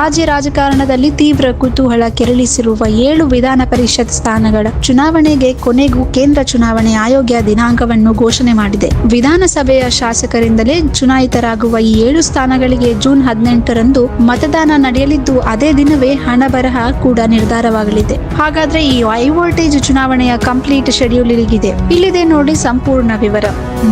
ರಾಜ್ಯ ರಾಜಕಾರಣದಲ್ಲಿ ತೀವ್ರ ಕುತೂಹಲ ಕೆರಳಿಸಿರುವ 7 ವಿಧಾನ ಪರಿಷತ್ ಸ್ಥಾನಗಳ ಚುನಾವಣೆಗೆ ಕೊನೆಗೂ ಕೇಂದ್ರ ಚುನಾವಣೆ ಆಯೋಗ ದಿನಾಂಕವನ್ನು ಘೋಷಣೆ ಮಾಡಿದೆ. ವಿಧಾನಸಭೆಯ ಶಾಸಕರಿಂದಲೇ ಚುನಾಯಿತರಾಗುವ ಈ 7 ಸ್ಥಾನಗಳಿಗೆ ಜೂನ್ 18ರಂದು ಮತದಾನ ನಡೆಯಲಿದ್ದು, ಅದೇ ದಿನವೇ ಹಣಬರಹ ಕೂಡ ನಿರ್ಧಾರವಾಗಲಿದೆ. ಹಾಗಾದ್ರೆ ಈ ಹೈ ವೋಲ್ಟೇಜ್ ಚುನಾವಣೆಯ ಕಂಪ್ಲೀಟ್ ಶೆಡ್ಯೂಲ್ ಇಲ್ಲಿಗಿದೆ. ಇಲ್ಲಿದೆ ನೋಡಿ ಸಂಪೂರ್ಣ ವಿವರ.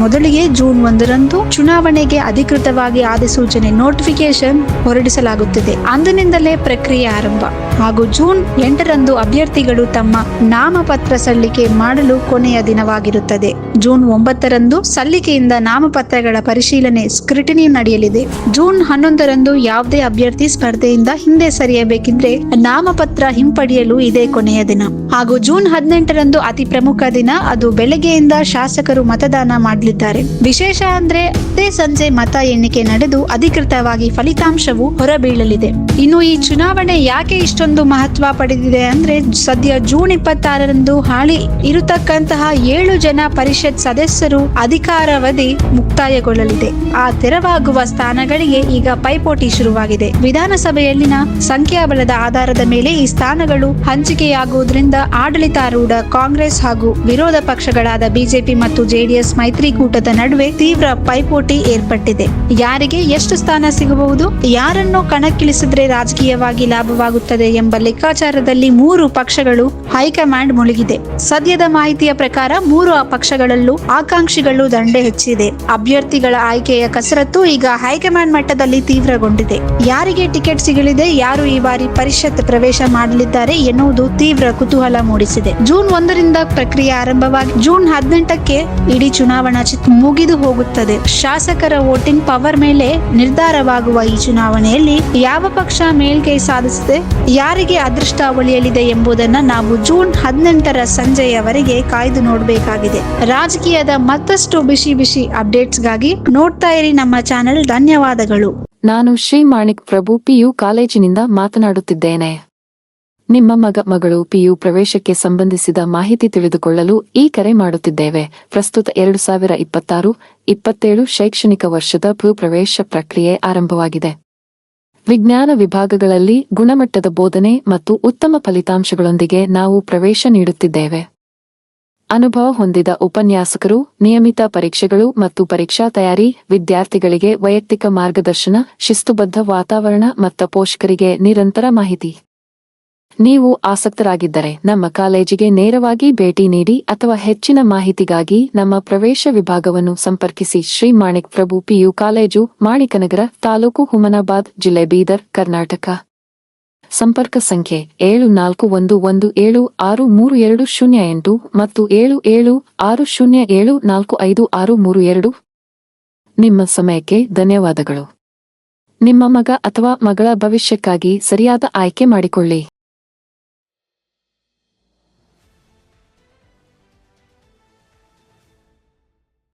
ಮೊದಲಿಗೆ ಜೂನ್ 1ರಂದು ಚುನಾವಣೆಗೆ ಅಧಿಕೃತವಾಗಿ ಅಧಿಸೂಚನೆ ನೋಟಿಫಿಕೇಶನ್ ಹೊರಡಿಸಲಾಗುತ್ತದೆ. ಅಂದಿನಿಂದಲೇ ಪ್ರಕ್ರಿಯೆ ಆರಂಭ. ಹಾಗೂ ಜೂನ್ 8ರಂದು ಅಭ್ಯರ್ಥಿಗಳು ತಮ್ಮ ನಾಮಪತ್ರ ಸಲ್ಲಿಕೆ ಮಾಡಲು ಕೊನೆಯ ದಿನವಾಗಿರುತ್ತದೆ. ಜೂನ್ 9ರಂದು ಸಲ್ಲಿಕೆಯಿಂದ ನಾಮಪತ್ರಗಳ ಪರಿಶೀಲನೆ ಸ್ಕ್ರಿಟಿನಿ ನಡೆಯಲಿದೆ. ಜೂನ್ 11ರಂದು ಯಾವುದೇ ಅಭ್ಯರ್ಥಿ ಸ್ಪರ್ಧೆಯಿಂದ ಹಿಂದೆ ಸರಿಯಬೇಕಿದ್ರೆ ನಾಮಪತ್ರ ಹಿಂಪಡೆಯಲು ಇದೇ ಕೊನೆಯ ದಿನ. ಹಾಗೂ ಜೂನ್ 18ರಂದು ಅತಿ ಪ್ರಮುಖ ದಿನ. ಅದು ಬೆಳಗ್ಗೆಯಿಂದ ಶಾಸಕರು ಮತದಾನ ಮಾಡಲಿದ್ದಾರೆ. ವಿಶೇಷ ಅಂದ್ರೆ ಅದೇ ಸಂಜೆ ಮತ ಎಣಿಕೆ ನಡೆದು ಅಧಿಕೃತವಾಗಿ ಫಲಿತಾಂಶವು ಹೊರಬೀಳಲಿದೆ. ಇನ್ನು ಈ ಚುನಾವಣೆ ಯಾಕೆ ಇಷ್ಟೊಂದು ಮಹತ್ವ ಪಡೆದಿದೆ ಅಂದ್ರೆ, ಸದ್ಯ ಜೂನ್ 26ರಂದು ಹಾಲಿ ಇರತಕ್ಕಂತಹ 7 ಜನ ಪರಿಷತ್ ಸದಸ್ಯರು ಅಧಿಕಾರಾವಧಿ ಮುಕ್ತಾಯಗೊಳ್ಳಲಿದೆ. ಆ ತೆರವಾಗುವ ಸ್ಥಾನಗಳಿಗೆ ಈಗ ಪೈಪೋಟಿ ಶುರುವಾಗಿದೆ. ವಿಧಾನಸಭೆಯಲ್ಲಿನ ಸಂಖ್ಯಾಬಲದ ಆಧಾರದ ಮೇಲೆ ಈ ಸ್ಥಾನಗಳು ಹಂಚಿಕೆಯಾಗುವುದರಿಂದ ಆಡಳಿತಾರೂಢ ಕಾಂಗ್ರೆಸ್ ಹಾಗೂ ವಿರೋಧ ಪಕ್ಷಗಳಾದ ಬಿಜೆಪಿ ಮತ್ತು ಜೆಡಿಎಸ್ ಮೈತ್ರಿಕೂಟದ ನಡುವೆ ತೀವ್ರ ಪೈಪೋಟಿ ಏರ್ಪಟ್ಟಿದೆ. ಯಾರಿಗೆ ಎಷ್ಟು ಸ್ಥಾನ ಸಿಗಬಹುದು, ಯಾರನ್ನು ಕಣಕ್ಕಿಳಿಸಿದ್ರೆ ರಾಜಕೀಯವಾಗಿ ಲಾಭವಾಗುತ್ತದೆ ಎಂಬ ಲೆಕ್ಕಾಚಾರದಲ್ಲಿ 3 ಪಕ್ಷಗಳು ಹೈಕಮಾಂಡ್ ಮುಳುಗಿದೆ. ಸದ್ಯದ ಮಾಹಿತಿಯ ಪ್ರಕಾರ 3 ಪಕ್ಷಗಳಲ್ಲೂ ಆಕಾಂಕ್ಷಿಗಳು ದಂಡೆ ಹೆಚ್ಚಿದೆ. ಅಭ್ಯರ್ಥಿಗಳ ಆಯ್ಕೆಯ ಕಸರತ್ತು ಈಗ ಹೈಕಮಾಂಡ್ ಮಟ್ಟದಲ್ಲಿ ತೀವ್ರಗೊಂಡಿದೆ. ಯಾರಿಗೆ ಟಿಕೆಟ್ ಸಿಗಲಿದೆ, ಯಾರು ಈ ಬಾರಿ ಪರಿಷತ್ ಪ್ರವೇಶ ಮಾಡಲಿದ್ದಾರೆ ಎನ್ನುವುದು ತೀವ್ರ ಕುತೂಹಲ ಮೂಡಿಸಿದೆ. ಜೂನ್ 1ರಿಂದ ಪ್ರಕ್ರಿಯೆ ಆರಂಭವಾಗಿ ಜೂನ್ 18ಕ್ಕೆ ಇಡೀ ಚುನಾವಣಾ ಮುಗಿದು ಹೋಗುತ್ತದೆ. ಶಾಸಕರ ವೋಟಿಂಗ್ ಪವರ್ ಮೇಲೆ ನಿರ್ಧಾರವಾಗುವ ಈ ಚುನಾವಣೆಯಲ್ಲಿ ಯಾವ ಪಕ್ಷ ಮೇಲ್ಕೈ ಸಾಧಿಸಿದೆ, ಯಾರಿಗೆ ಅದೃಷ್ಟ ಒಲಿಯಲಿದೆ ಎಂಬುದನ್ನ ನಾವು ಜೂನ್ 18ರ ಸಂಜೆಯವರೆಗೆ ಕಾಯ್ದು ನೋಡಬೇಕಾಗಿದೆ. ರಾಜಕೀಯದ ಮತ್ತಷ್ಟು ಬಿಸಿ ಅಪ್ಡೇಟ್ಸ್ಗಾಗಿ ನೋಡ್ತಾ ಇರಿ ನಮ್ಮ ಚಾನೆಲ್. ಧನ್ಯವಾದಗಳು. ನಾನು ಶ್ರೀ ಮಾಣಿಕ್ ಪ್ರಭು PU ಕಾಲೇಜಿನಿಂದ ಮಾತನಾಡುತ್ತಿದ್ದೇನೆ. ನಿಮ್ಮ ಮಗಳು PU ಪ್ರವೇಶಕ್ಕೆ ಸಂಬಂಧಿಸಿದ ಮಾಹಿತಿ ತಿಳಿದುಕೊಳ್ಳಲು ಈ ಕರೆ ಮಾಡುತ್ತಿದ್ದೇವೆ. ಪ್ರಸ್ತುತ 2026-27 ಶೈಕ್ಷಣಿಕ ವರ್ಷದ ಪ್ರವೇಶ ಪ್ರಕ್ರಿಯೆ ಆರಂಭವಾಗಿದೆ. ವಿಜ್ಞಾನ ವಿಭಾಗಗಳಲ್ಲಿ ಗುಣಮಟ್ಟದ ಬೋಧನೆ ಮತ್ತು ಉತ್ತಮ ಫಲಿತಾಂಶಗಳೊಂದಿಗೆ ನಾವು ಪ್ರವೇಶ ನೀಡುತ್ತಿದ್ದೇವೆ. ಅನುಭವ ಹೊಂದಿದ ಉಪನ್ಯಾಸಕರು, ನಿಯಮಿತ ಪರೀಕ್ಷೆಗಳು ಮತ್ತು ಪರೀಕ್ಷಾ ತಯಾರಿ, ವಿದ್ಯಾರ್ಥಿಗಳಿಗೆ ವೈಯಕ್ತಿಕ ಮಾರ್ಗದರ್ಶನ, ಶಿಸ್ತುಬದ್ಧ ವಾತಾವರಣ ಮತ್ತು ಪೋಷಕರಿಗೆ ನಿರಂತರ ಮಾಹಿತಿ. ನೀವು ಆಸಕ್ತರಾಗಿದ್ದರೆ ನಮ್ಮ ಕಾಲೇಜಿಗೆ ನೇರವಾಗಿ ಭೇಟಿ ನೀಡಿ ಅಥವಾ ಹೆಚ್ಚಿನ ಮಾಹಿತಿಗಾಗಿ ನಮ್ಮ ಪ್ರವೇಶ ವಿಭಾಗವನ್ನು ಸಂಪರ್ಕಿಸಿ. ಶ್ರೀ ಮಾಣಿಕ್ ಪ್ರಭು PU ಕಾಲೇಜು, ಮಾಣಿಕನಗರ, ತಾಲೂಕು ಹುಮನಾಬಾದ್, ಜಿಲ್ಲೆ ಬೀದರ್, ಕರ್ನಾಟಕ. ಸಂಪರ್ಕ ಸಂಖ್ಯೆ 7411763208 ಮತ್ತು 7760745632. ನಿಮ್ಮ ಸಮಯಕ್ಕೆ ಧನ್ಯವಾದಗಳು. ನಿಮ್ಮ ಮಗ ಅಥವಾ ಮಗಳ ಭವಿಷ್ಯಕ್ಕಾಗಿ ಸರಿಯಾದ ಆಯ್ಕೆ ಮಾಡಿಕೊಳ್ಳಿ.